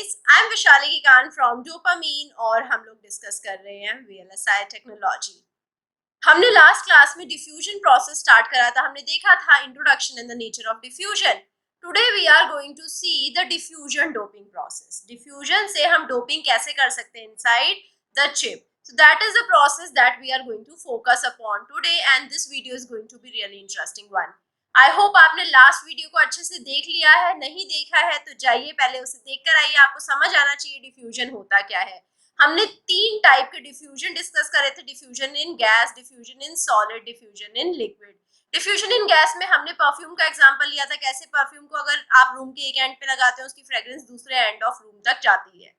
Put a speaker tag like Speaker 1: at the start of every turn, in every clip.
Speaker 1: Guys, I am Vishali Kikan from Dopamine और हम लोग डिस्कस कर रहे हैं वीएलएसआई टेक्नोलॉजी। हमने लास्ट क्लास में डिफ्यूजन प्रोसेस स्टार्ट करा था। हमने देखा था introduction in the nature of diffusion. Today we are going to see the diffusion doping process. Diffusion से हम डोपिंग कैसे कर सकते हैं inside the chip. So that is the process that we are going to focus upon today and this video is going to be really interesting one. I hope आपने last video को अच्छे से देख लिया है। नहीं देखा है तो जाइए पहले उसे देख कर आइए, आपको समझ आना चाहिए डिफ्यूजन होता क्या है। हमने तीन टाइप के डिफ्यूजन डिस्कस करे थे, diffusion in gas, diffusion in solid, diffusion in liquid. Diffusion in gas में हमने परफ्यूम का एग्जांपल लिया था, कैसे परफ्यूम को अगर आप रूम के एक एंड पे लगाते हैं उसकी फ्रेग्रेंस दूसरे एंड ऑफ रूम तक जाती है।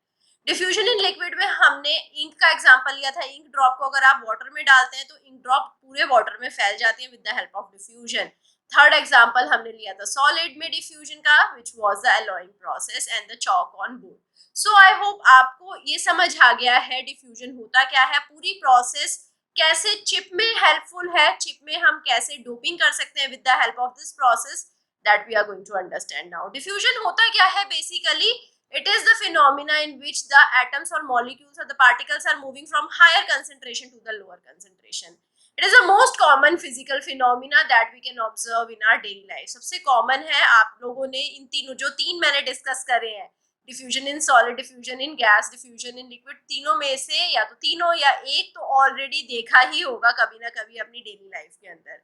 Speaker 1: डिफ्यूजन इन लिक्विड में हमने इंक का एग्जांपल लिया था, इंक ड्रॉप को अगर आप वाटर में डालते हैं तो इंक ड्रॉप पूरे वाटर में फैल जाती है with the help of diffusion. Third example हमने लिया था सॉलिड में डिफ्यूजन का, which was the alloying process and the chalk on board. So I hope आपको ये समझ आ गया है डिफ्यूजन होता क्या है, पूरी प्रोसेस कैसे चिप में हेल्पफुल है, चिप में हम कैसे डोपिंग कर सकते हैं with the help of this process, that we are going to understand now. Diffusion होता क्या है basically? It is the phenomena in which the atoms or molecules or the particles are moving from higher concentration to the lower concentration. It is the most common physical phenomena that we can observe in our daily life. सबसे common है, आप लोगों ने इन तीनों जो तीन मैंने discuss करे हैं, diffusion in solid, diffusion in gas, diffusion in liquid, तीनों में से या तो तीनों या एक तो ऑलरेडी देखा ही होगा कभी ना कभी अपनी डेली लाइफ के अंदर।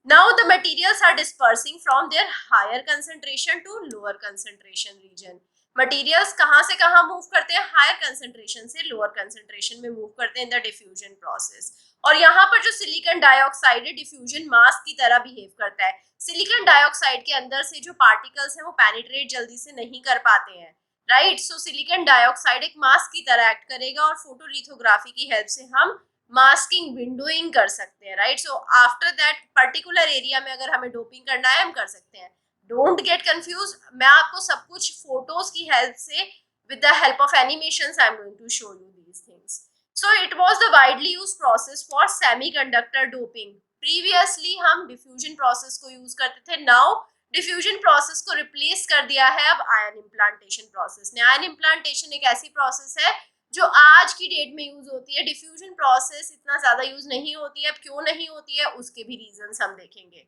Speaker 1: Now the materials are dispersing from their higher concentration to lower concentration region. Materials कहाँ से कहाँ मूव करते हैं? हायर कंसेंट्रेशन से लोअर कंसेंट्रेशन में मूव करते हैं इन द डिफ्यूजन प्रोसेस। और यहाँ पर जो सिलिकॉन डाइऑक्साइड है, डिफ्यूजन मास्क की तरह बिहेव करता है। सिलिकॉन डाइऑक्साइड के अंदर से जो पार्टिकल्स हैं वो पेनिट्रेट जल्दी से नहीं कर पाते हैं, राइट। सो सिलिकॉन डाइऑक्साइड एक मास्क की तरह एक्ट करेगा और फोटोलिथोग्राफी की हेल्प से हम मास्किंग, विंडोइंग कर सकते हैं, right. So after that particular area में अगर हमें डोपिंग करना है हम कर सकते हैं। डोंट गेट कंफ्यूज, मैं आपको सब कुछ फोटोज की हेल्प से with the help of animations I am going to show you these things. So it was the widely used process for semiconductor doping. Previously हम डिफ्यूजन प्रोसेस को use करते थे, नाउ डिफ्यूजन प्रोसेस को replace कर दिया है अब ion implantation process ने। आयन इम्प्लांटेशन एक ऐसी प्रोसेस है जो आज की डेट में यूज होती है। डिफ्यूजन प्रोसेस इतना ज्यादा यूज नहीं होती है। अब क्यों नहीं होती है उसके भी रीजंस हम देखेंगे।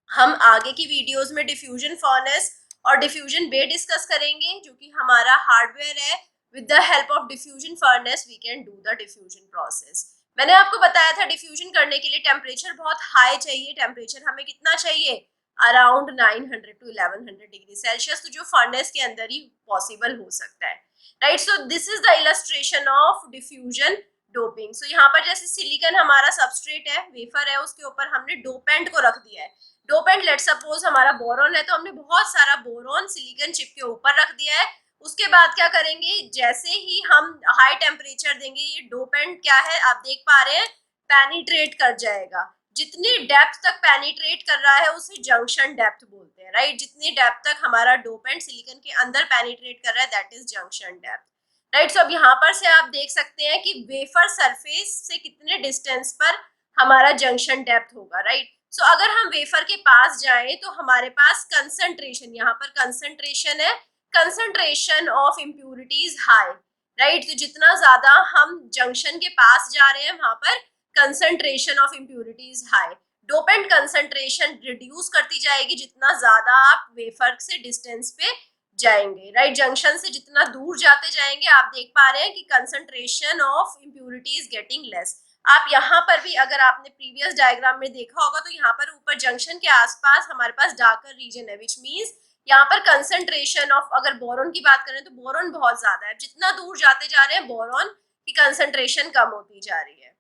Speaker 1: हम आगे की वीडियोस में डिफ्यूजन फर्नेस और डिफ्यूजन बे डिस्कस करेंगे, जो कि हमारा हार्डवेयर है। With the help of diffusion furnace we can do the diffusion process. मैंने आपको बताया था डिफ्यूजन करने के लिए टेम्परेचर बहुत हाई चाहिए। टेम्परेचर हमें कितना चाहिए? अराउंड 900 टू 1100 डिग्री सेल्सियस, तो जो फर्नेस के अंदर ही पॉसिबल हो सकता है, right. So this is the illustration of diffusion doping. So यहाँ पर जैसे सिलिकॉन हमारा सबस्ट्रेट है, वेफर है, उसके ऊपर हमने डोपेंट को रख दिया है। डोपेंट लेट सपोज हमारा बोरॉन है, तो हमने बहुत सारा बोरॉन सिलिकॉन चिप के ऊपर रख दिया है। उसके बाद क्या करेंगे? जैसे ही हम हाई टेम्परेचर देंगे, ये डोपेंट क्या है आप देख पा रहे हैं, पेनिट्रेट कर जाएगा। जितनी डेप्थ तक पेनिट्रेट कर रहा है उसे जंक्शन डेप्थ बोलते हैं, राइट। जितनी डेप्थ तक हमारा डोपेंट सिलिकॉन के अंदर पेनिट्रेट कर रहा है, that is junction depth, right. So अब यहाँ पर से आप देख सकते हैं कि वेफर सरफेस से कितने डिस्टेंस पर हमारा जंक्शन डेप्थ होगा, राइट। सो अगर हम वेफर के पास जाएं तो हमारे पास कंसंट्रेशन, यहाँ पर कंसंट्रेशन है, concentration of impurities high, right. तो जितना ज्यादा हम जंक्शन के पास जा रहे हैं वहां पर concentration of impurities high. Dopant concentration reduce करती जाएगी जितना ज्यादा आप वेफर से डिस्टेंस पे जाएंगे, राइट। जंक्शन से जितना दूर जाते जाएंगे आप देख पा रहे हैं कि concentration of impurities getting less. आप यहाँ पर भी अगर आपने प्रीवियस डायग्राम में देखा होगा तो यहाँ पर ऊपर जंक्शन के आसपास हमारे पास डार्कर रीजन है, विच मीन्स यहाँ पर कंसंट्रेशन ऑफ, अगर बोरॉन की बात करें तो बोरॉन बहुत ज्यादा है। जितना दूर जाते जा रहे हैं बोरॉन की कंसंट्रेशन कम होती जा रही है,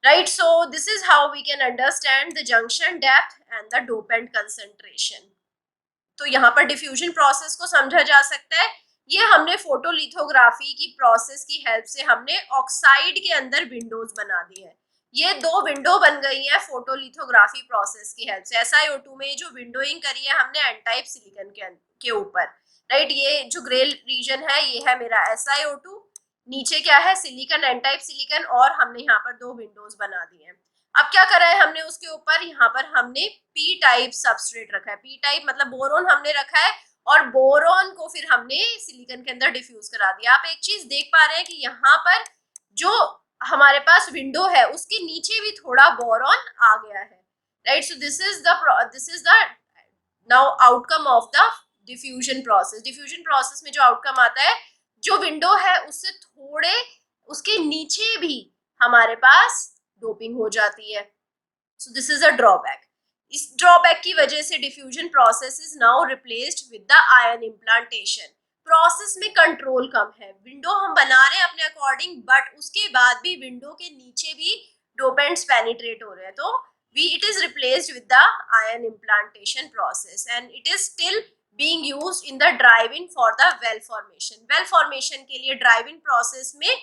Speaker 1: right. So this is how we can understand the junction depth and the dopant concentration. तो यहाँ पर डिफ्यूजन प्रोसेस को समझा जा सकता है। ये हमने फोटोलिथोग्राफी की प्रोसेस की हेल्प से हमने ऑक्साइड के अंदर विंडोज बना दी है। ये दो विंडो बन गई है फोटोलिथोग्राफी प्रोसेस की हेल्प से। SiO2 में जो विंडोइंग करी है हमने एन टाइप सिलिकॉन के ऊपर, राइट। ये जो ग्रे रीजन है ये है मेरा SiO2, नीचे क्या है? सिलिकॉन, एन टाइप सिलिकॉन, और हमने यहाँ पर दो विंडोज बना दी है। अब क्या करा है हमने उसके ऊपर? यहाँ पर हमने पी टाइप सबस्ट्रेट रखा है। पी टाइप मतलब बोरोन हमने रखा है और बोरॉन को फिर हमने सिलिकॉन के अंदर डिफ्यूज करा दिया। आप एक चीज देख पा रहे हैं कि यहाँ पर जो हमारे पास विंडो है उसके नीचे भी थोड़ा बोरॉन आ गया है, right. So this is the now outcome of the diffusion process. Diffusion process में जो आउटकम आता है, जो विंडो है उससे थोड़े उसके नीचे भी हमारे पास डोपिंग हो जाती है। सो दिस इज अ ड्रॉबैक। इस ड्रॉबैक की वजह से diffusion process is now replaced with the ion implantation. Process में कंट्रोल कम है, विंडो हम बना रहे हैं अपने अकॉर्डिंग, बट उसके बाद भी विंडो के नीचे भी डोपेंट्स पेनिट्रेट हो रहे हैं, तो it is replaced with the ion implantation process and it is still being used in the drive-in for the well formation. well formation के लिए drive-in process में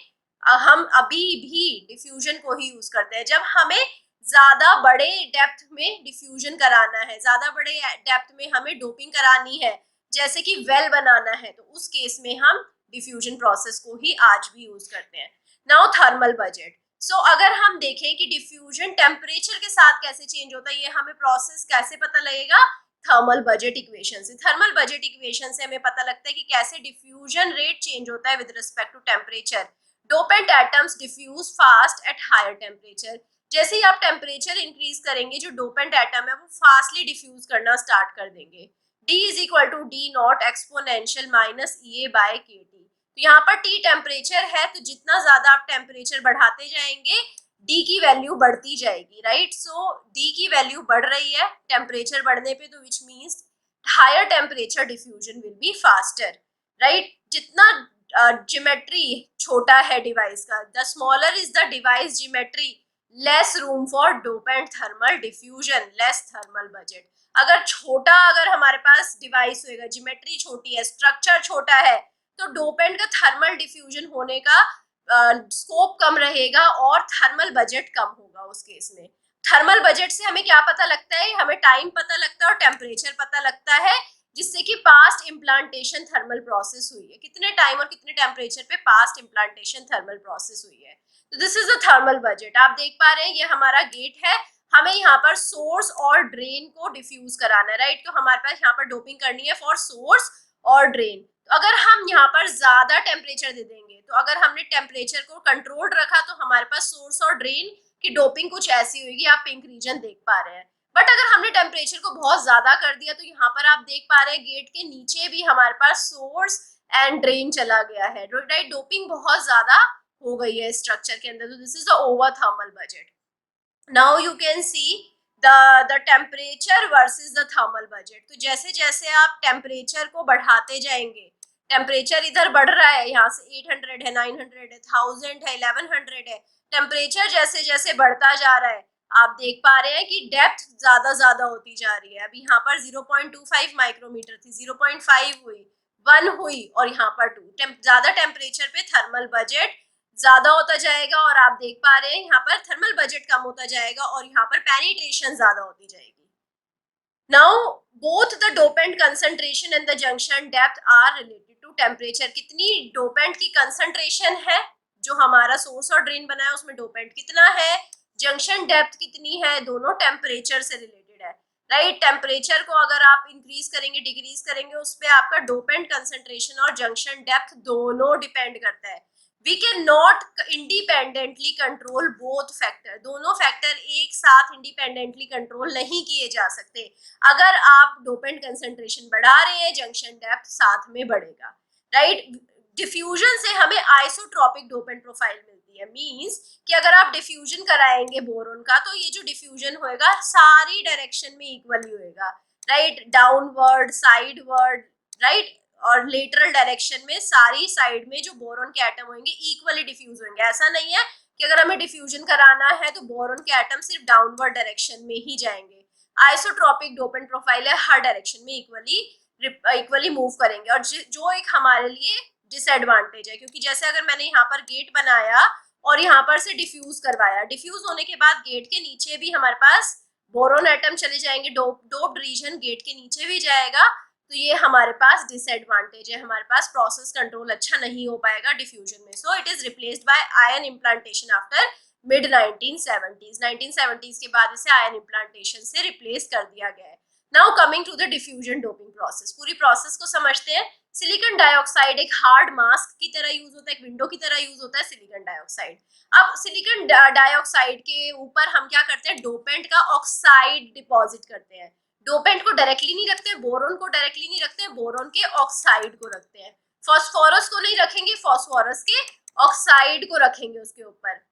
Speaker 1: हम अभी भी डिफ्यूजन को ही यूज करते हैं। जब हमें ज्यादा बड़े डेप्थ में डिफ्यूजन कराना है, ज्यादा बड़े डेप्थ में हमें डोपिंग करानी है, जैसे कि वेल बनाना है, तो उस केस में हम डिफ्यूजन प्रोसेस को ही आज भी यूज करते हैं। Now thermal budget. सो अगर हम देखें कि डिफ्यूजन टेम्परेचर के साथ कैसे चेंज होता है, ये हमें प्रोसेस कैसे पता लगेगा, थर्मल बजट इक्वेशन से। थर्मल बजट इक्वेशन से हमें पता लगता है कि कैसे डिफ्यूजन रेट चेंज होता है with respect to temperature. Dopant atoms diffuse fast at higher temperature. जैसे ही आप टेम्परेचर इंक्रीज करेंगे, जो डोपेंट एटम है वो फास्टली डिफ्यूज करना स्टार्ट कर देंगे। D is equal to d naught exponential minus e a by k t. तो यहाँ पर T टेम्परेचर है, तो जितना ज्यादा आप टेम्परेचर बढ़ाते जाएंगे D की वैल्यू बढ़ती जाएगी, राइट। सो D की वैल्यू बढ़ रही है टेम्परेचर बढ़ने पे, तो which means higher temperature diffusion will be faster, right. जितना ज्योमेट्री छोटा है डिवाइस का, the smaller is the device geometry, less room for dopant thermal diffusion, less thermal budget. अगर हमारे पास डिवाइस होएगा, ज्योमेट्री छोटी है, स्ट्रक्चर छोटा है, तो डोपेंट का थर्मल डिफ्यूजन होने का स्कोप कम रहेगा और थर्मल बजट कम होगा उस केस में। थर्मल बजट से हमें क्या पता लगता है, हमें टाइम पता लगता है और टेम्परेचर पता लगता है, जिससे कि पास्ट इम्प्लांटेशन थर्मल प्रोसेस हुई है, कितने टाइम और कितने टेम्परेचर पे पास्ट इम्प्लांटेशन थर्मल प्रोसेस हुई है। तो this is the thermal budget. आप देख पा रहे हैं ये हमारा गेट है, हमें यहाँ पर सोर्स और ड्रेन को डिफ्यूज कराना है, राइट। तो हमारे पास यहाँ पर डोपिंग करनी है फॉर सोर्स और ड्रेन। तो अगर हम यहाँ पर ज्यादा टेम्परेचर दे देंगे, तो अगर हमने टेम्परेचर को कंट्रोल्ड रखा, तो हमारे पास सोर्स और ड्रेन की डोपिंग कुछ ऐसी होगी, आप पिंक रीजन देख पा रहे हैं। बट अगर हमने टेम्परेचर को बहुत ज्यादा कर दिया, तो यहाँ पर आप देख पा रहे हैं गेट के नीचे भी हमारे पास सोर्स एंड ड्रेन चला गया है, राइट। डोपिंग बहुत ज्यादा हो गई है स्ट्रक्चर के अंदर, तो this is the over thermal budget. Now you can see the temperature versus the thermal budget. तो जैसे जैसे आप टेम्परेचर को बढ़ाते जाएंगे, टेम्परेचर इधर बढ़ रहा है, यहाँ से 800 है, 900 है, 1000 है, 1100 है, टेम्परेचर जैसे जैसे बढ़ता जा रहा है, आप देख पा रहे हैं कि डेप्थ ज्यादा होती जा रही है। अभी यहाँ पर 0.25 माइक्रोमीटर थी, 0.5 हुई, 1 हुई, और यहाँ पर 2। ज्यादा टेम्परेचर पे थर्मल बजट ज्यादा होता जाएगा, और आप देख पा रहे हैं यहाँ पर थर्मल बजट कम होता जाएगा और यहाँ पर पेनिट्रेशन ज्यादा होती जाएगी। Now both the dopant concentration and the junction depth are related to temperature. कितनी डोपेंट की कंसंट्रेशन है, जो हमारा सोर्स और ड्रेन बना है उसमें डोपेंट कितना है, जंक्शन डेप्थ कितनी है, दोनों टेम्परेचर से रिलेटेड है, राइट। टेम्परेचर को अगर आप इंक्रीज करेंगे, डिक्रीज करेंगे, उस पर आपका डोपेंट कंसंट्रेशन और जंक्शन डेप्थ दोनों डिपेंड करता है। We can not independently control both factor. दोनों फैक्टर एक साथ इंडिपेंडेंटली कंट्रोल नहीं किए जा सकते। अगर आप डोपेंट कंसंट्रेशन बढ़ा रहे हैं, जंक्शन डेप्थ साथ में बढ़ेगा, राइट। डिफ्यूजन से हमें आइसोट्रोपिक डोपेंट प्रोफाइल मिलती है, मींस कि अगर आप डिफ्यूजन कराएंगे बोरोन का, तो ये जो डिफ्यूजन होएगा सारी डायरेक्शन में इक्वली होएगा, राइट। डाउनवर्ड, साइडवर्ड, राइट, और लेटरल डायरेक्शन में सारी साइड में जो बोरोन के एटम होंगे इक्वली डिफ्यूज होंगे। ऐसा नहीं है कि अगर हमें डिफ्यूजन कराना है तो बोरोन के एटम सिर्फ डाउनवर्ड डायरेक्शन में ही जाएंगे। आइसोट्रोपिक डोपेंट प्रोफाइल है, हर डायरेक्शन में इक्वली मूव करेंगे, और जो एक हमारे लिए डिसएडवांटेज है, क्योंकि जैसे अगर मैंने यहाँ पर गेट बनाया और यहाँ पर से डिफ्यूज करवाया, डिफ्यूज होने के बाद गेट के नीचे भी हमारे पास बोरोन एटम चले जाएंगे, डोप्ड रीजन गेट के नीचे भी जाएगा, तो ये हमारे पास डिसएडवांटेज है, हमारे पास प्रोसेस कंट्रोल अच्छा नहीं हो पाएगा डिफ्यूजन में। So it is replaced by ion implantation after mid 1970s। 1970s के बाद इसे आयन इम्प्लांटेशन से रिप्लेस कर दिया गया है। Now coming to the diffusion doping process, पूरी प्रोसेस को समझते हैं। सिलिकॉन डाइऑक्साइड एक हार्ड मास्क की तरह यूज होता है, एक विंडो की तरह यूज होता है सिलिकॉन डाइऑक्साइड। अब सिलिकॉन डाइऑक्साइड के ऊपर हम क्या करते हैं, डोपेंट का ऑक्साइड डिपॉजिट करते हैं। डोपेंट को डायरेक्टली नहीं रखते, बोरोन को डायरेक्टली नहीं रखते, बोरोन के ऑक्साइड को रखते हैं। फॉस्फोरस को नहीं रखेंगे, फॉस्फोरस के ऑक्साइड को रखेंगे उसके ऊपर।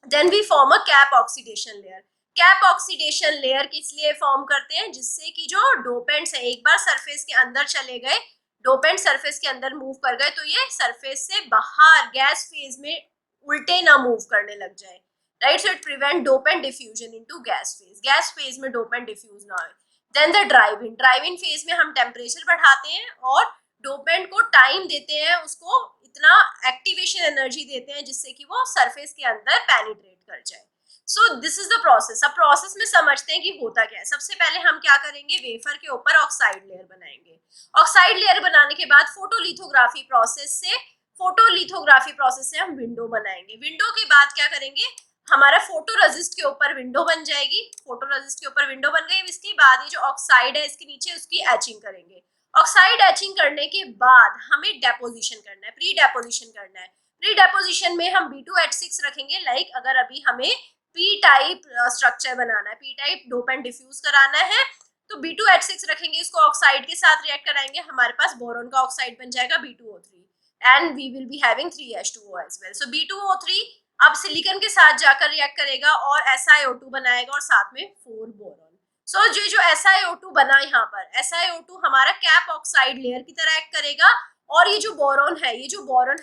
Speaker 1: Then we form a cap oxidation layer. Cap oxidation layer किस लिए फॉर्म करते हैं, जिससे कि जो डोपेंट्स है एक बार सरफेस के अंदर चले गए, डोपेंट सरफेस के अंदर मूव कर गए, तो ये सरफेस से बाहर गैस फेज में उल्टे ना मूव करने लग जाए, right. So it prevent dopant diffusion into gas phase में डोपेंट डिफ्यूज ना हो। Then the drive in phase में हम टेम्परेचर बढ़ाते हैं और डोपेंट को टाइम देते हैं, उसको इतना एक्टिवेशन एनर्जी देते हैं जिससे कि वो सरफेस के अंदर पेनिट्रेट कर जाए। सो दिस इज द प्रोसेस। अब प्रोसेस में समझते हैं कि होता क्या है। सबसे पहले हम क्या करेंगे, वेफर के ऊपर ऑक्साइड लेयर बनाएंगे। ऑक्साइड लेयर बनाने के बाद फोटोलिथोग्राफी प्रोसेस से हम विंडो बनाएंगे। विंडो के बाद क्या करेंगे, हमारा फोटोरेसिस्ट के ऊपर विंडो बन जाएगी। फोटोरेसिस्ट के ऊपर विंडो बन गई, इसके बाद ये जो ऑक्साइड है इसके नीचे उसकी एचिंग करेंगे। ऑक्साइड एचिंग करने के बाद हमें डेपोजिशन करना है, प्री डेपोजिशन करना है। प्री डेपोजिशन में हम B2H6 रखेंगे। लाइक अगर अभी हमें पी टाइप स्ट्रक्चर बनाना है, पी टाइप डोपेंट डिफ्यूज कराना है, तो B2H6 रखेंगे, इसको ऑक्साइड के साथ रिएक्ट कराएंगे, हमारे पास बोरोन का ऑक्साइड बन जाएगा B2O3 and we will be having 3H2O as well. So B2O3 अब सिलिकॉन के साथ जाकर रिएक्ट करेगा और SiO2 बनाएगा और साथ में 4 बोरोन। सो जो SiO2 बना यहाँ पर, SiO2 हमारा कैप ऑक्साइड लेयर की तरह एक्ट करेगा और ये जो बोरोन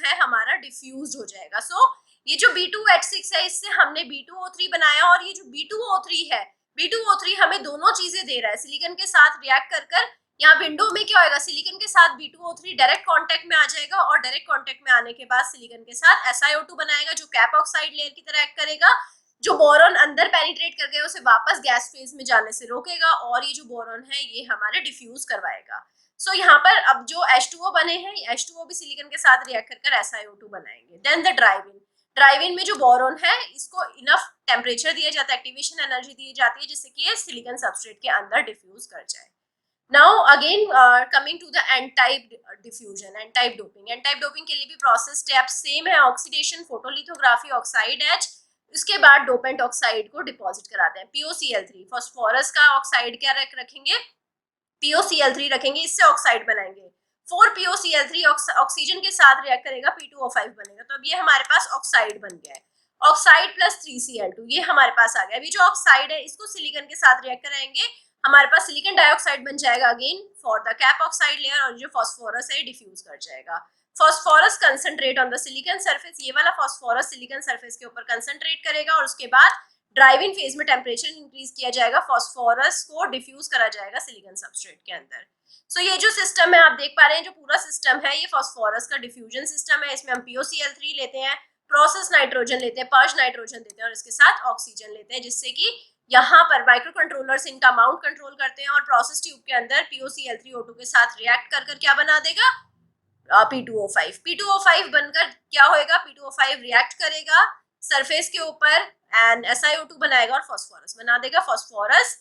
Speaker 1: है हमारा डिफ्यूज हो जाएगा। सो ये जो B2H6 है इससे हमने B2O3 बनाया और ये जो B2O3 है, B2O3 हमें दोनों चीजें दे रहा है सिलिकॉन के साथ रिएक्ट कर यहाँ विंडो में क्या होगा, सिलिकॉन के साथ B2O3 डायरेक्ट कांटेक्ट में आ जाएगा और डायरेक्ट कांटेक्ट में आने के बाद सिलिकॉन के साथ SiO2 बनाएगा जो कैप ऑक्साइड लेयर की तरह एक्ट करेगा। जो बोरॉन अंदर पेनिट्रेट कर गया उसे वापस गैस फेज में जाने से रोकेगा और ये जो बोरॉन है ये हमारे डिफ्यूज करवाएगा। सो यहाँ पर अब जो H2O बने हैं, H2O भी सिलिकॉन के साथ रिएक्ट कर SiO2 बनाएंगे। देन द ड्राइव इन में जो बोरॉन है इसको इनफ टेम्परेचर दिया जाता है, एक्टिवेशन एनर्जी दी जाती है जिससे कि ये सिलिकॉन सबस्ट्रेट के अंदर डिफ्यूज कर जाए। Now again coming to the n-type diffusion, n-type doping के लिए भी प्रोसेस स्टेप सेम है, ऑक्सीडेशन, फोटोलिथोग्राफी, ऑक्साइड एच, इसके बाद डोपेंट ऑक्साइड को डिपॉजिट कराते हैं। POCl3 फॉस्फोरस का ऑक्साइड क्या रखेंगे, POCl3 रखेंगे, इससे ऑक्साइड बनाएंगे। 4POCl3 ऑक्सीजन के साथ रिएक्ट करेगा, P2O5 बनेगा। तो अब ये हमारे पास ऑक्साइड बन गया है। ऑक्साइड प्लस 3Cl2 ये हमारे पास आ गया। अभी जो ऑक्साइड है इसको सिलिकॉन के साथ रिएक्ट कराएंगे, हमारे पास सिलिकॉन डाइऑक्साइड बन जाएगा again for the cap oxide layer और जो फॉस्फोरस है डिफ्यूज कर जाएगा। Phosphorus concentrate on the silicon surface, ये वाला फॉस्फोरस सिलिकॉन सरफेस के ऊपर कंसंट्रेट करेगा और उसके बाद ड्राइविंग फेज में टेम्परेचर इंक्रीज किया जाएगा, फॉस्फोरस को डिफ्यूज करा जाएगा सिलिकॉन सबस्ट्रेट के अंदर। सो ये जो सिस्टम है आप देख पा रहे हैं, जो पूरा सिस्टम है ये फॉस्फोरस का डिफ्यूजन सिस्टम है। इसमें हम POCl3 लेते हैं, प्रोसेस नाइट्रोजन लेते हैं, पर्च नाइट्रोजन देते हैं और इसके साथ ऑक्सीजन लेते हैं, जिससे कि यहाँ पर माइक्रो कंट्रोलर्स इनका अमाउंट कंट्रोल करते हैं और प्रोसेस ट्यूब के अंदर POCl3O2 के साथ रिएक्ट कर क्या बना देगा, P2O5। P2O5 बनकर क्या होएगा, P2O5 रिएक्ट करेगा सरफेस के ऊपर एंड SiO2 बनाएगा और फॉस्फोरस बना देगा। Phosphorus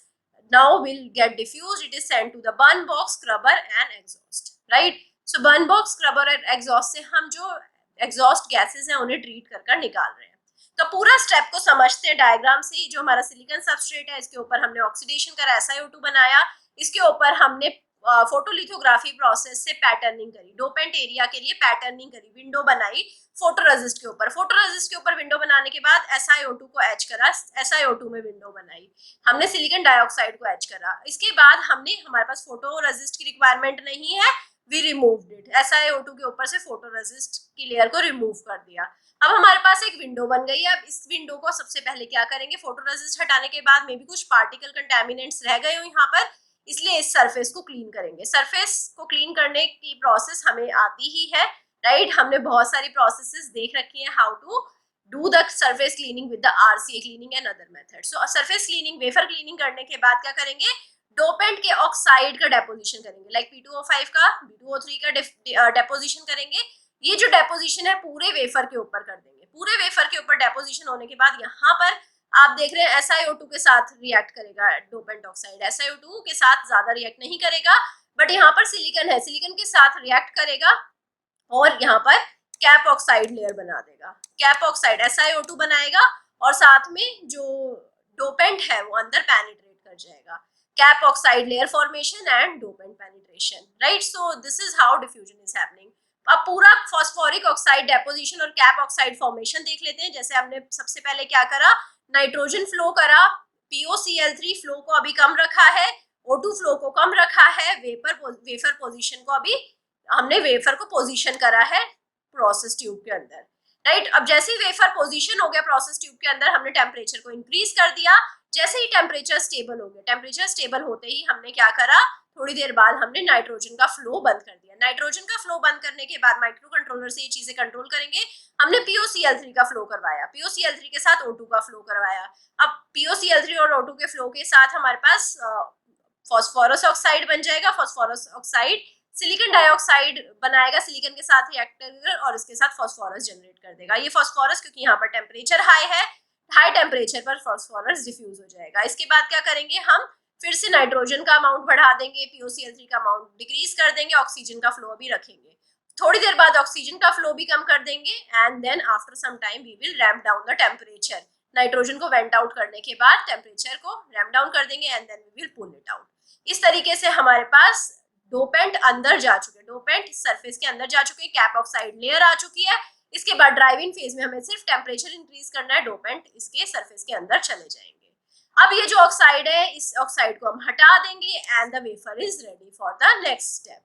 Speaker 1: now will get diffused, it is sent to the burn box, scrubber and exhaust, right? So burn box, scrubber and exhaust से हम जो exhaust gases हैं उन्हें ट्रीट कर निकाल रहे हैं। तो पूरा स्टेप को समझते हैं डायग्राम से। जो हमारा सिलिकॉन सबस्ट्रेट है इसके ऊपर हमने ऑक्सीडेशन करा, SiO2 बनाया, इसके ऊपर हमने फोटोलिथोग्राफी प्रोसेस से पैटर्निंग करी, डोपेंट एरिया के लिए पैटर्निंग करी, विंडो बनाई फोटोरेसिस्ट के ऊपर। फोटोरेसिस्ट के ऊपर विंडो बनाने के बाद SiO2 को एच करा, SiO2 में विंडो बनाई, हमने सिलिकॉन डाइऑक्साइड को एच करा। इसके बाद हमने, हमारे पास फोटोरेसिस्ट की रिक्वायरमेंट नहीं है, वी रिमूव्ड इट, SiO2 के ऊपर से फोटोरेसिस्ट की लेयर को रिमूव कर दिया। अब हमारे पास एक विंडो बन गई है। अब इस विंडो को सबसे पहले क्या करेंगे, फोटोरेसिस्ट हटाने के बाद में भी कुछ पार्टिकल कंटेमिनेंट्स रह गए हो यहाँ पर, इसलिए इस सरफेस को क्लीन करेंगे। सरफेस को क्लीन करने की प्रोसेस हमें आती ही है, राइट? हमने बहुत सारी प्रोसेसेस देख रखी है, how to do the surface cleaning with the RCA cleaning and other method. So surface cleaning, wafer cleaning करने के बाद क्या करेंगे, डोपेंट के ऑक्साइड का डेपोजिशन करेंगे, लाइक P2O5 का, B2O3 का डेपोजिशन करेंगे। ये जो डेपोजिशन है पूरे वेफर के ऊपर कर देंगे। पूरे वेफर के ऊपर डेपोजिशन होने के बाद यहाँ पर आप देख रहे हैं SiO2 के साथ रिएक्ट करेगा डोपेंट ऑक्साइड, SiO2 के साथ ज्यादा रिएक्ट नहीं करेगा, बट यहाँ पर सिलिकॉन है, सिलिकॉन के साथ रिएक्ट करेगा और यहाँ पर कैप ऑक्साइड लेयर बना देगा। कैप ऑक्साइड SiO2 बनाएगा और साथ में जो डोपेंट है वो अंदर पेनिट्रेट कर जाएगा। Cap oxide layer formation and dopant penetration, right. So this is how diffusion is happening. अब पूरा फॉस्फोरिक ऑक्साइड डेपोजिशन और कैप ऑक्साइड फॉर्मेशन देख लेते हैं। जैसे हमने सबसे पहले क्या करा, नाइट्रोजन फ्लो करा, POCl3 फ्लो को अभी कम रखा है, O2 फ्लो को कम रखा है, वेफर पोजीशन को अभी हमने वेफर को पोजीशन करा है प्रोसेस ट्यूब के अंदर, राइट। अब जैसे ही वेफर पोजीशन हो गया प्रोसेस ट्यूब के अंदर, हमने टेम्परेचर को इंक्रीज कर दिया। जैसे ही टेम्परेचर स्टेबल हो गया, टेम्परेचर स्टेबल होते ही हमने क्या करा, थोड़ी देर बाद हमने नाइट्रोजन का फ्लो बंद कर दिया। नाइट्रोजन का फ्लो बंद करने के बाद माइक्रो कंट्रोलर से ये चीजें कंट्रोल करेंगे। हमने POCl3 का फ्लो करवाया, POCl3 के साथ O2 का फ्लो करवाया। अब POCl3 और O2 के फ्लो के साथ हमारे पास फॉस्फोरस ऑक्साइड बन जाएगा। फॉस्फोरस ऑक्साइड सिलिकॉन डाइऑक्साइड बनाएगा, सिलिकॉन के साथ रिएक्ट करेगा और इसके साथ फॉस्फोरस जनरेट कर देगा। ये फॉस्फोरस क्योंकि यहाँ पर टेम्परेचर हाई है, हाई टेम्परेचर पर फॉस्फोरस डिफ्यूज हो जाएगा। इसके बाद क्या करेंगे, हम फिर से नाइट्रोजन का अमाउंट बढ़ा देंगे, POCl3 का अमाउंट डिक्रीज कर देंगे, ऑक्सीजन का फ्लो भी रखेंगे। थोड़ी देर बाद ऑक्सीजन का फ्लो भी कम कर देंगे and then after some time we will ramp down the temperature. Nitrogen को वेंट आउट करने के बाद टेम्परेचर को रैम्प डाउन कर देंगे and then we will pull it out. इस तरीके से हमारे पास डोपेंट अंदर जा चुके, डोपेंट सरफेस के अंदर जा चुके, कैप ऑक्साइड लेयर आ चुकी है। इसके बाद ड्राइविंग फेज में हमें सिर्फ टेम्परेचर इंक्रीज करना है, डोपेंट इसके सरफेस के अंदर चले जाएंगे। अब ये जो ऑक्साइड है, इस ऑक्साइड को हम हटा देंगे and the wafer is ready for the next step,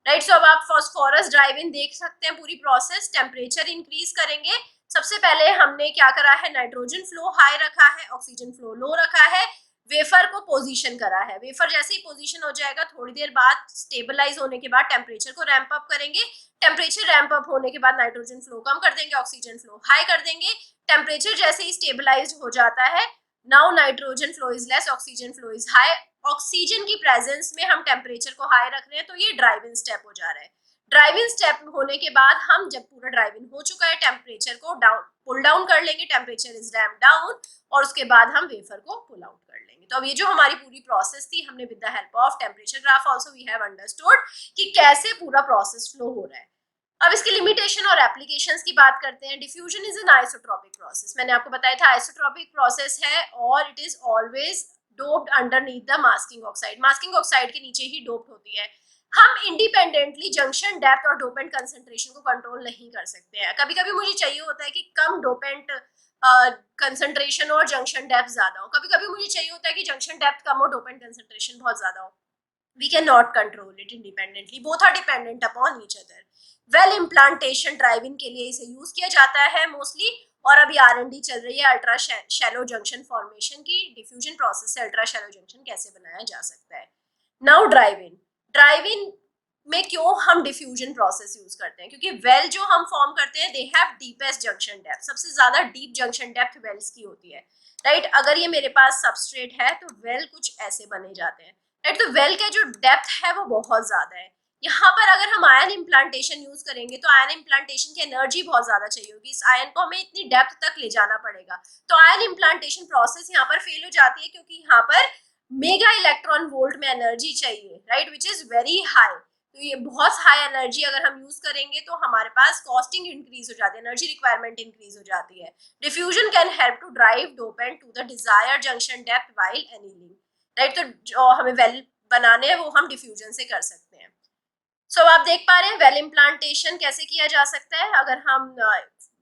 Speaker 1: right. So अब आप फॉस्फोरस ड्राइव इन देख सकते हैं पूरी प्रोसेस। टेम्परेचर इंक्रीज करेंगे। सबसे पहले हमने क्या करा है, नाइट्रोजन फ्लो हाई रखा है, ऑक्सीजन फ्लो लो रखा है, वेफर को पोजीशन करा है। वेफर जैसे ही पोजीशन हो जाएगा, थोड़ी देर बाद स्टेबलाइज होने के बाद टेम्परेचर को रैंप अप करेंगे। टेम्परेचर रैंप अप होने के बाद नाइट्रोजन फ्लो कम कर देंगे, ऑक्सीजन फ्लो हाई कर देंगे। टेम्परेचर जैसे ही स्टेबलाइज हो जाता है, now nitrogen flow is less, oxygen flow is high. Oxygen की प्रेजेंस में हम टेम्परेचर को हाई रख रहे हैं, तो ये ड्राइव इन स्टेप हो जा रहा है। ड्राइव इन स्टेप होने के बाद हम जब पूरा ड्राइव इन हो चुका है, टेम्परेचर को पुल डाउन कर लेंगे, टेम्परेचर इज रैम्प डाउन, और उसके बाद हम वेफर को पुल आउट कर लेंगे। तो अब ये जो हमारी पूरी प्रोसेस थी, हमने with the help of temperature graph also we have understood कि कैसे पूरा प्रोसेस फ्लो हो रहा है। अब इसकी लिमिटेशन और एप्लीकेशंस की बात करते हैं। Diffusion is an isotropic process, मैंने आपको बताया था आइसोट्रोपिक प्रोसेस है और it is always doped underneath the masking oxide. Masking oxide के नीचे ही डोप्ड होती है। हम इंडिपेंडेंटली जंक्शन डेप्थ और डोपेंट कंसंट्रेशन को कंट्रोल नहीं कर सकते हैं। कभी कभी मुझे चाहिए होता है कि कम डोपेंट कंसंट्रेशन और जंक्शन डेप्थ ज्यादा हो, कभी कभी मुझे चाहिए होता है कि जंक्शन डेप्थ कम हो, डोपेंट कंसंट्रेशन बहुत ज्यादा हो। We cannot control it independently. Both are dependent upon each other. Well implantation driving के लिए इसे यूज किया जाता है मोस्टली, और अभी R&D चल रही है अल्ट्रा शैलो जंक्शन फॉर्मेशन की। डिफ्यूजन प्रोसेस से अल्ट्रा शैलो जंक्शन कैसे बनाया जा सकता है। नाउ ड्राइव इन में क्यों हम डिफ्यूजन प्रोसेस यूज करते हैं, क्योंकि वेल जो हम फॉर्म करते हैं they have deepest junction depth, सबसे ज्यादा डीप जंक्शन डेप्थ वेल्स की होती है, राइट। अगर ये मेरे पास सबस्ट्रेट है तो वेल कुछ ऐसे बने जाते हैं, राइट। तो वेल का जो डेप्थ है वो बहुत ज्यादा है। यहाँ पर अगर हम आयन इम्प्लांटेशन यूज करेंगे तो आयन इम्प्लांटेशन की एनर्जी बहुत ज्यादा चाहिए होगी, इस आयन को हमें इतनी डेप्थ तक ले जाना पड़ेगा। तो आयन इम्प्लांटेशन प्रोसेस यहाँ पर फेल हो जाती है, क्योंकि यहाँ पर मेगा इलेक्ट्रॉन वोल्ट में एनर्जी चाहिए, right, which is very high. तो ये बहुत हाई एनर्जी अगर हम यूज करेंगे तो हमारे पास कॉस्टिंग इंक्रीज हो जाती है, एनर्जी रिक्वायरमेंट इंक्रीज हो जाती है। Diffusion can help to drive dopant to the desired junction depth while annealing, right. तो जो हमें वेल बनाने हैं वो हम डिफ्यूजन से कर सकते हैं। सो आप देख पा रहे हैं वेल इम्प्लांटेशन कैसे किया जा सकता है। अगर हम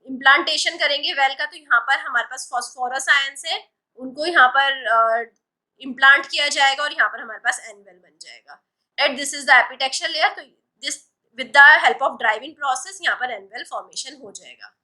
Speaker 1: इम्प्लांटेशन करेंगे वेल का, तो यहाँ पर हमारे पास फॉस्फोरस आयंस है, उनको यहाँ पर इम्प्लांट किया जाएगा और यहाँ पर हमारे पास एन वेल बन जाएगा, right. This is the epitaxial layer. तो this with the help of driving process यहाँ पर एन वेल फॉर्मेशन हो जाएगा।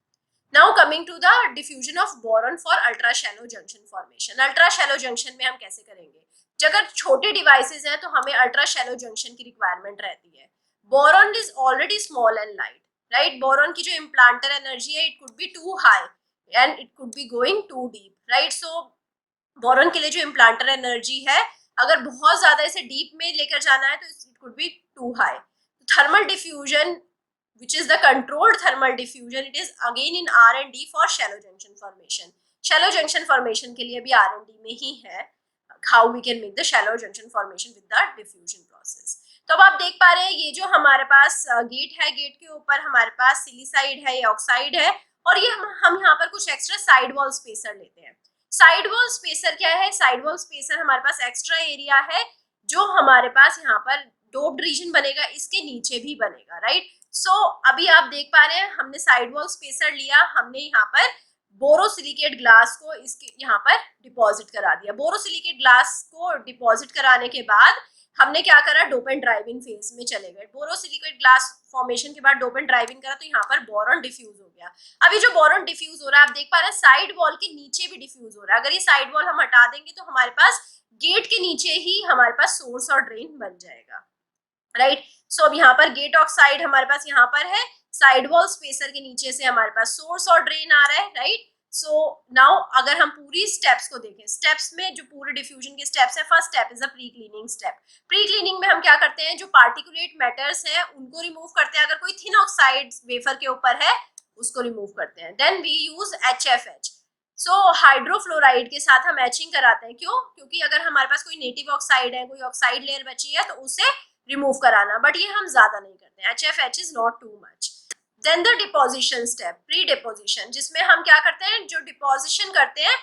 Speaker 1: Now coming to the diffusion of boron for ultra shallow junction formation. Ultra shallow junction में हम कैसे करेंगे, अगर छोटे डिवाइसेस हैं तो हमें अल्ट्रा शैलो जंक्शन की रिक्वायरमेंट रहती है। Boron is already small and light, right. Boron की जो इम्प्लांटर एनर्जी है it could be too high and it could be going too deep, right. So boron के लिए जो इम्प्लांटर एनर्जी है, अगर बहुत ज्यादा इसे डीप में लेकर जाना है तो it could be too high. Thermal diffusion which is the controlled thermal diffusion, it is again in R&D for shallow junction formation. Shallow junction formation के लिए भी R&D में ही है, how we can make the shallow junction formation with the diffusion process. तो अब आप देख पा रहे हैं ये जो हमारे पास गेट है, गेट के ऊपर हमारे पास सिलिसाइड है या ऑक्साइड है, और ये हम यहाँ पर कुछ एक्स्ट्रा साइड वॉल स्पेसर लेते हैं। साइड वॉल स्पेसर क्या है? साइड वॉल स्पेसर हमारे पास एक्स्ट्रा एरिया है जो हमारे पास यहाँ पर डोप्ड रीजन बनेगा, इसके नीचे भी बनेगा, राइट। सो अभी आप देख पा रहे हैं हमने साइड वॉल स्पेसर लिया, हमने यहाँ पर बोरोसिलिकेट ग्लास को इसके यहाँ पर डिपॉजिट करा दिया। बोरोसिलिकेट ग्लास को डिपॉजिट कराने के बाद हमने क्या करा? डोप एंड ड्राइविंग फेज में चले गए। बोरोसिलिकेट ग्लास फॉर्मेशन के बाद डोप एंड ड्राइविंग करा तो यहाँ पर बोरॉन डिफ्यूज हो गया। अभी जो बोरॉन डिफ्यूज हो रहा है आप देख पा रहे हैं साइड वॉल के नीचे भी डिफ्यूज हो रहा है। अगर ये साइड वॉल हम हटा देंगे तो हमारे पास गेट के नीचे ही हमारे पास सोर्स और ड्रेन बन जाएगा, राइट। सो अब यहाँ पर गेट ऑक्साइड हमारे पास यहाँ पर है, साइड वॉल स्पेसर के नीचे से हमारे पास सोर्स और ड्रेन आ रहा है, राइट। सो नाउ अगर हम पूरी स्टेप्स को देखें, स्टेप्स में जो पूरे डिफ्यूजन के स्टेप्स है, first step is a pre cleaning step. Pre cleaning में हम क्या करते हैं? जो पार्टिकुलेट मैटर्स हैं उनको रिमूव करते हैं। अगर कोई थिन ऑक्साइड वेफर के ऊपर है उसको रिमूव करते हैं। Then we use HFH। So hydrofluoride के साथ हम एचिंग कराते हैं। क्यों? क्योंकि अगर हमारे पास कोई नेटिव ऑक्साइड है, कोई ऑक्साइड लेयर बची है तो उसे रिमूव कराना, बट ये हम ज्यादा नहीं करते हैं। HFH is not too much. Then the deposition step, pre deposition, जिसमें हम क्या करते हैं? जो डिपोजिशन करते हैं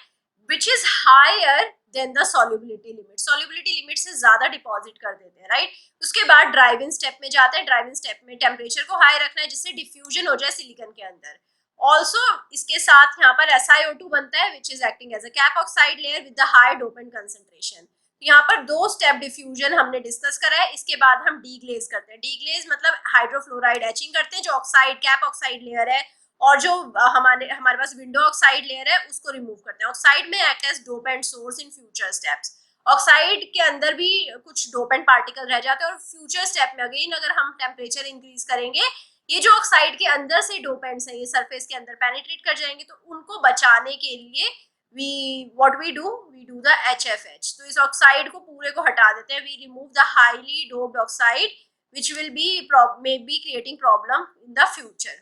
Speaker 1: which is higher than the solubility limit, solubility limit से ज्यादा डिपॉजिट कर देते हैं, राइट। उसके बाद ड्राइविंग स्टेप में जाते हैं। ड्राइविंग स्टेप में टेम्परेचर को हाई रखना है जिससे डिफ्यूजन हो जाए सिलिकॉन के अंदर। ऑल्सो इसके साथ यहाँ पर SiO2 बनता है which is acting as a cap oxide layer with the high dopant concentration. यहाँ पर दो स्टेप डिफ्यूजन हमने डिस्कस करा है। इसके बाद हम डीग्लेज करते हैं। डीग्लेज मतलब हाइड्रोफ्लोराइड एचिंग करते हैं, जो ऑक्साइड कैप ऑक्साइड लेयर है और जो हमारे पास विंडो ऑक्साइड लेयर है उसको रिमूव करते हैं। ऑक्साइड में act as dope and source in future steps. Oxide के अंदर भी कुछ डोप एंड पार्टिकल रह जाते हैं और फ्यूचर स्टेप में अगेन अगर हम टेम्परेचर इंक्रीज करेंगे, ये जो ऑक्साइड के अंदर से डोपेंट्स हैं ये सरफेस के अंदर पेनिट्रेट कर जाएंगे, तो उनको बचाने के लिए we do the HFH। तो इस ऑक्साइड को पूरे को हटा देते हैं। we remove the highly doped oxide which will be may be creating problem in the future।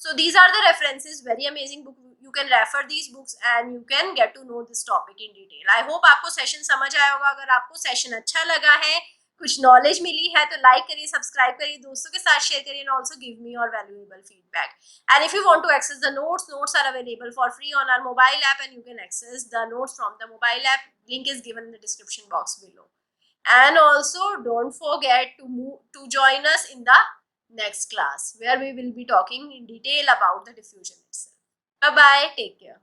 Speaker 1: So these are the references, very amazing book, you can refer these books and you can get to know this topic in detail। I hope आपको session समझ आया होगा। अगर आपको session अच्छा लगा है, कुछ नॉलेज मिली है तो लाइक करिए, सब्सक्राइब करिए, दोस्तों के साथ शेयर करिए, and also give me your valuable feedback. And if you want to access the notes are available for free on our mobile app and you can access the notes from the mobile app. Link is given in the description box below। And also don't forget to join us in the next class where we will be talking in detail about the diffusion itself। Bye bye, take care।